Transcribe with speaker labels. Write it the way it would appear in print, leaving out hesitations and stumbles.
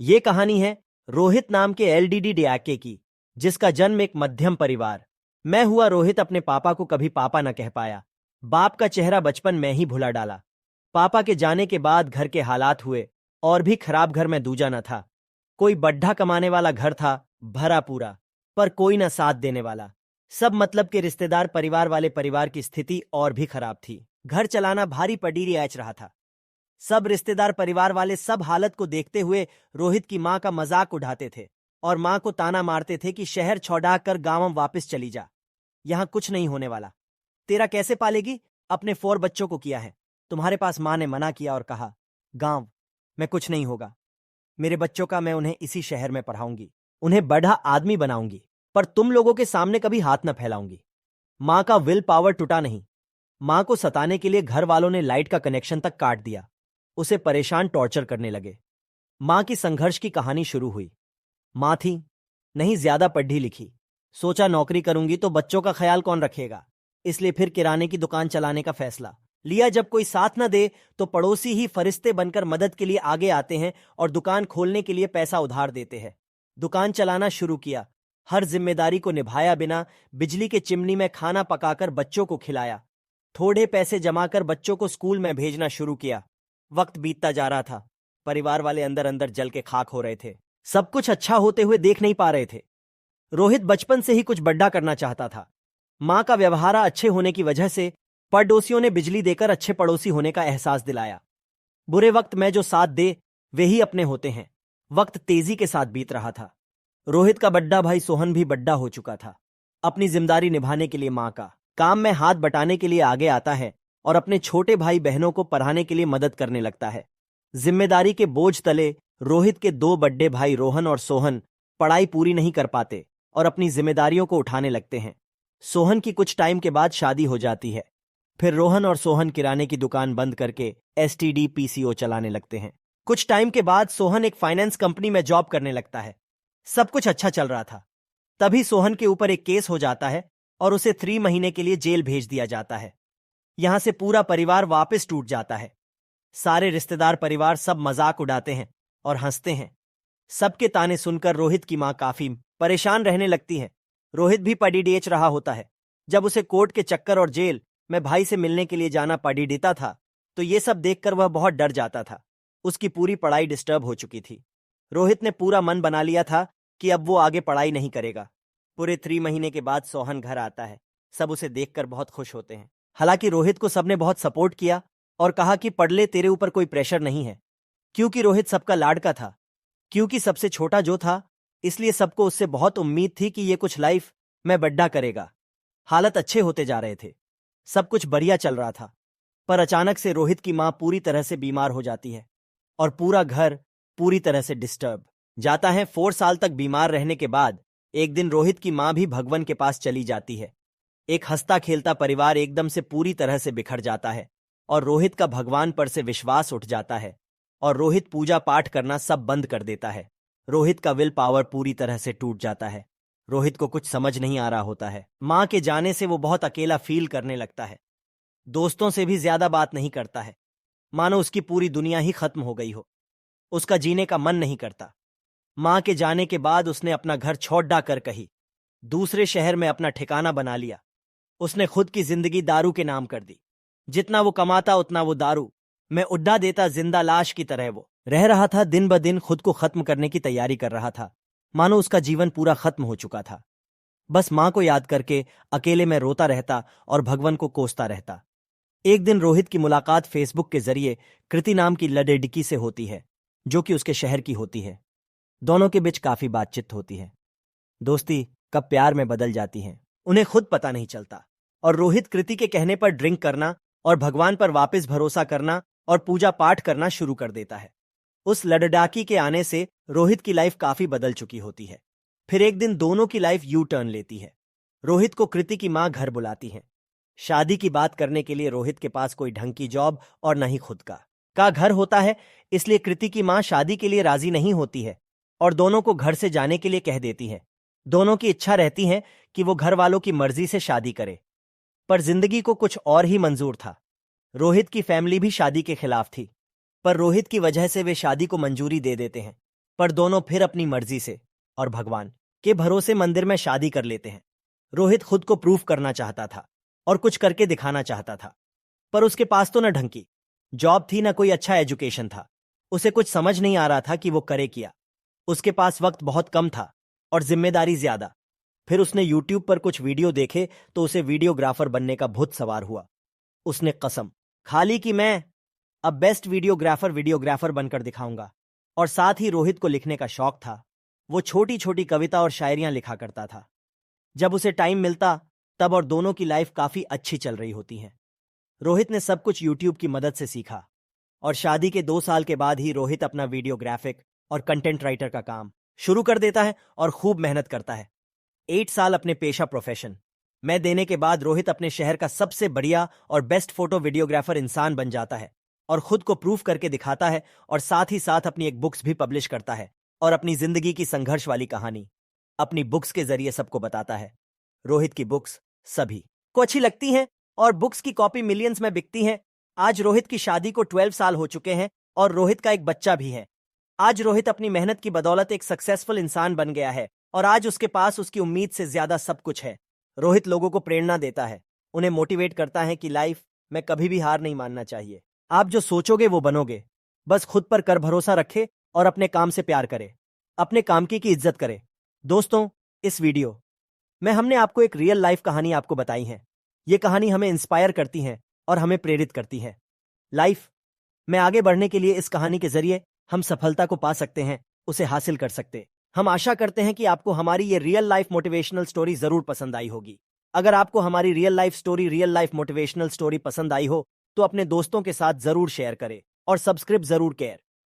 Speaker 1: ये कहानी है रोहित नाम के एलडीडी डयाके की, जिसका जन्म एक मध्यम परिवार। मैं हुआ रोहित अपने पापा को कभी पापा न कह पाया। बाप का चेहरा बचपन में ही भुला डाला। पापा के जाने के बाद घर के हालात हुए और भी खराब। घर में दूजा न था। कोई बड्ढा कमाने वाला घर था, भरा पूरा, पर कोई न साथ देने वाला। सब मतलब के रिश्तेदार, परिवार वाले परिवार की स्थिति और भी खराब थी। घर चलाना भारी पडीरी आच रहा था। सब रिश्तेदार, परिवार वाले सब हालत को देखते हुए रोहित की मां का मजाक उड़ाते थे और मां को ताना मारते थे कि शहर छोड़ा कर गांव वापस चली जा, यहां कुछ नहीं होने वाला। तेरा कैसे पालेगी? अपने 4 बच्चों को किया है। तुम्हारे पास मां ने मना किया और कहा, गांव में कुछ नहीं होगा। मेरे बच्चों का मैं उन्हें इसी शहर में पढ़ाऊंगी, उन्हें बड़ा आदमी बनाऊंगी, पर तुम लोगों के सामने कभी हाथ न फैलाऊंगी। मां का विल पावर टूटा नहीं। मां को सताने के लिए घर वालों ने लाइट का कनेक्शन तक काट दिया। उसे परेशान टॉर्चर करने लगे। मां की संघर्ष की कहानी शुरू हुई। मां थी नहीं ज्यादा पढ़ी लिखी। सोचा नौकरी करूंगी तो बच्चों का ख्याल कौन रखेगा, इसलिए फिर किराने की दुकान चलाने का फैसला लिया। जब कोई साथ न दे तो पड़ोसी ही फरिश्ते बनकर मदद के लिए आगे आते हैं और दुकान खोलने के लिए पैसा उधार देते हैं। दुकान चलाना शुरू किया। हर जिम्मेदारी को निभाया बिना बिजली के चिमनी में खाना पकाकर बच्चों को खिलाया। थोड़े पैसे जमा कर बच्चों को स्कूल में भेजना शुरू किया। वक्त बीतता जा रहा था। परिवार वाले अंदर अंदर जल के खाक हो रहे थे। सब कुछ अच्छा होते हुए देख नहीं पा रहे थे। रोहित बचपन से ही कुछ बड़ा करना चाहता था। मां का व्यवहार अच्छे होने की वजह से पड़ोसियों ने बिजली देकर अच्छे पड़ोसी होने का एहसास दिलाया। बुरे वक्त में जो साथ दे वे ही अपने होते हैं। वक्त तेजी के साथ बीत रहा था। रोहित का बड़ा भाई सोहन भी बड़ा हो चुका था। अपनी जिम्मेदारी निभाने के लिए मां का काम में हाथ बटाने के लिए आगे आता है और अपने छोटे भाई बहनों को पढ़ाने के लिए मदद करने लगता है। जिम्मेदारी के बोझ तले रोहित के 2 बड़े भाई रोहन और सोहन पढ़ाई पूरी नहीं कर पाते और अपनी जिम्मेदारियों को उठाने लगते हैं। सोहन की कुछ टाइम के बाद शादी हो जाती है। फिर रोहन और सोहन किराने की दुकान बंद करके एसटीडी पीसीओ चलाने लगते हैं। कुछ टाइम के बाद सोहन एक फाइनेंस कंपनी में जॉब करने लगता है। सब कुछ अच्छा चल रहा था। तभी सोहन के ऊपर एक केस हो जाता है और उसे 3 महीने के लिए जेल भेज दिया जाता है। यहां से पूरा परिवार वापस टूट जाता है। सारे रिश्तेदार, परिवार सब मजाक उड़ाते हैं और हंसते हैं। सबके ताने सुनकर रोहित की मां काफी परेशान रहने लगती है। रोहित भी पढ़ी रहा होता है। जब उसे कोर्ट के चक्कर और जेल में भाई से मिलने के लिए जाना पड़ी देता था तो ये सब देखकर वह बहुत डर जाता था। उसकी पूरी पढ़ाई डिस्टर्ब हो चुकी थी। रोहित ने पूरा मन बना लिया था कि अब वो आगे पढ़ाई नहीं करेगा। पूरे 3 महीने के बाद सोहन घर आता है। सब उसे देखकर बहुत खुश होते हैं। हालांकि रोहित को सबने बहुत सपोर्ट किया और कहा कि पढ़ ले, तेरे ऊपर कोई प्रेशर नहीं है। क्योंकि रोहित सबका लाडका था, क्योंकि सबसे छोटा जो था, इसलिए सबको उससे बहुत उम्मीद थी कि ये कुछ लाइफ में बड़ा करेगा। हालत अच्छे होते जा रहे थे। सब कुछ बढ़िया चल रहा था। पर अचानक से रोहित की मां पूरी तरह से बीमार हो जाती है और पूरा घर पूरी तरह से डिस्टर्ब जाता है। 4 साल तक बीमार रहने के बाद एक दिन रोहित की मां भी भगवान के पास चली जाती है। एक हंसता खेलता परिवार एकदम से पूरी तरह से बिखर जाता है और रोहित का भगवान पर से विश्वास उठ जाता है और रोहित पूजा पाठ करना सब बंद कर देता है। रोहित का विल पावर पूरी तरह से टूट जाता है। रोहित को कुछ समझ नहीं आ रहा होता है। मां के जाने से वो बहुत अकेला फील करने लगता है। दोस्तों से भी ज्यादा बात नहीं करता है, मानो उसकी पूरी दुनिया ही खत्म हो गई हो। उसका जीने का मन नहीं करता। मां के जाने के बाद उसने अपना घर छोड़ कर कहीं दूसरे शहर में अपना ठिकाना बना लिया। उसने खुद की जिंदगी दारू के नाम कर दी। जितना वो कमाता उतना वो दारू में उड्डा देता। जिंदा लाश की तरह वो रह रहा था। दिन ब दिन खुद को खत्म करने की तैयारी कर रहा था, मानो उसका जीवन पूरा खत्म हो चुका था। बस मां को याद करके अकेले में रोता रहता और भगवान को कोसता रहता। एक दिन रोहित की मुलाकात फेसबुक के जरिए कृति नाम की लड़की से होती है, जो कि उसके शहर की होती है। दोनों के बीच काफी बातचीत होती है। दोस्ती कब प्यार में बदल जाती है उन्हें खुद पता नहीं चलता। और रोहित कृति के कहने पर ड्रिंक करना और भगवान पर वापस भरोसा करना और पूजा पाठ करना शुरू कर देता है। उस लड़की के आने से रोहित की लाइफ काफी बदल चुकी होती है। फिर एक दिन दोनों की लाइफ यू टर्न लेती है। रोहित को कृति की मां घर बुलाती है। शादी की बात करने के लिए रोहित के पास कोई ढंग की जॉब और न ही खुद का घर होता है, इसलिए कृति की मां शादी के लिए राजी नहीं होती है और दोनों को घर से जाने के लिए कह देती है। दोनों की इच्छा रहती है कि वो घर वालों की मर्जी से शादी करे, पर जिंदगी को कुछ और ही मंजूर था। रोहित की फैमिली भी शादी के खिलाफ थी, पर रोहित की वजह से वे शादी को मंजूरी दे देते हैं। पर दोनों फिर अपनी मर्जी से और भगवान के भरोसे मंदिर में शादी कर लेते हैं। रोहित खुद को प्रूफ करना चाहता था और कुछ करके दिखाना चाहता था, पर उसके पास तो न ढंग की जॉब थी, न कोई अच्छा एजुकेशन था। उसे कुछ समझ नहीं आ रहा था कि वो करे क्या। उसके पास वक्त बहुत कम था और जिम्मेदारी ज्यादा। फिर उसने यूट्यूब पर कुछ वीडियो देखे तो उसे वीडियोग्राफर बनने का भूत सवार हुआ। उसने कसम खा ली कि मैं अब बेस्ट वीडियोग्राफर बनकर दिखाऊंगा। और साथ ही रोहित को लिखने का शौक था। वो छोटी छोटी कविता और शायरियां लिखा करता था जब उसे टाइम मिलता तब, और दोनों की लाइफ काफी अच्छी चल रही होती है। रोहित ने सब कुछ यूट्यूब की मदद से सीखा और शादी के 2 साल के बाद ही रोहित अपना वीडियोग्राफिक और कंटेंट राइटर का काम शुरू कर देता है और खूब मेहनत करता है। 8 साल अपने पेशा प्रोफेशन में देने के बाद रोहित अपने शहर का सबसे बढ़िया और बेस्ट फोटो वीडियोग्राफर इंसान बन जाता है और खुद को प्रूफ करके दिखाता है, और साथ ही साथ अपनी एक बुक्स भी पब्लिश करता है और अपनी जिंदगी की संघर्ष वाली कहानी अपनी बुक्स के जरिए सबको बताता है। रोहित की बुक्स सभी को अच्छी लगती हैं और बुक्स की कॉपी मिलियंस में बिकती हैं। आज रोहित की शादी को 12 साल हो चुके हैं और रोहित का एक बच्चा भी है। आज रोहित अपनी मेहनत की बदौलत एक सक्सेसफुल इंसान बन गया है और आज उसके पास उसकी उम्मीद से ज्यादा सब कुछ है। रोहित लोगों को प्रेरणा देता है, उन्हें मोटिवेट करता है कि लाइफ में कभी भी हार नहीं मानना चाहिए। आप जो सोचोगे वो बनोगे। बस खुद पर कर भरोसा रखे और अपने काम से प्यार करे, अपने काम की इज्जत करे। दोस्तों, इस वीडियो में हमने आपको एक रियल लाइफ कहानी आपको बताई है। ये कहानी हमें इंस्पायर करती है और हमें प्रेरित करती है। लाइफ में आगे बढ़ने के लिए इस कहानी के जरिए हम सफलता को पा सकते हैं, उसे हासिल कर सकते। हम आशा करते हैं कि आपको हमारी ये रियल लाइफ मोटिवेशनल स्टोरी जरूर पसंद आई होगी। अगर आपको हमारी रियल लाइफ मोटिवेशनल स्टोरी पसंद आई हो तो अपने दोस्तों के साथ जरूर शेयर करें और सब्सक्राइब जरूर करें।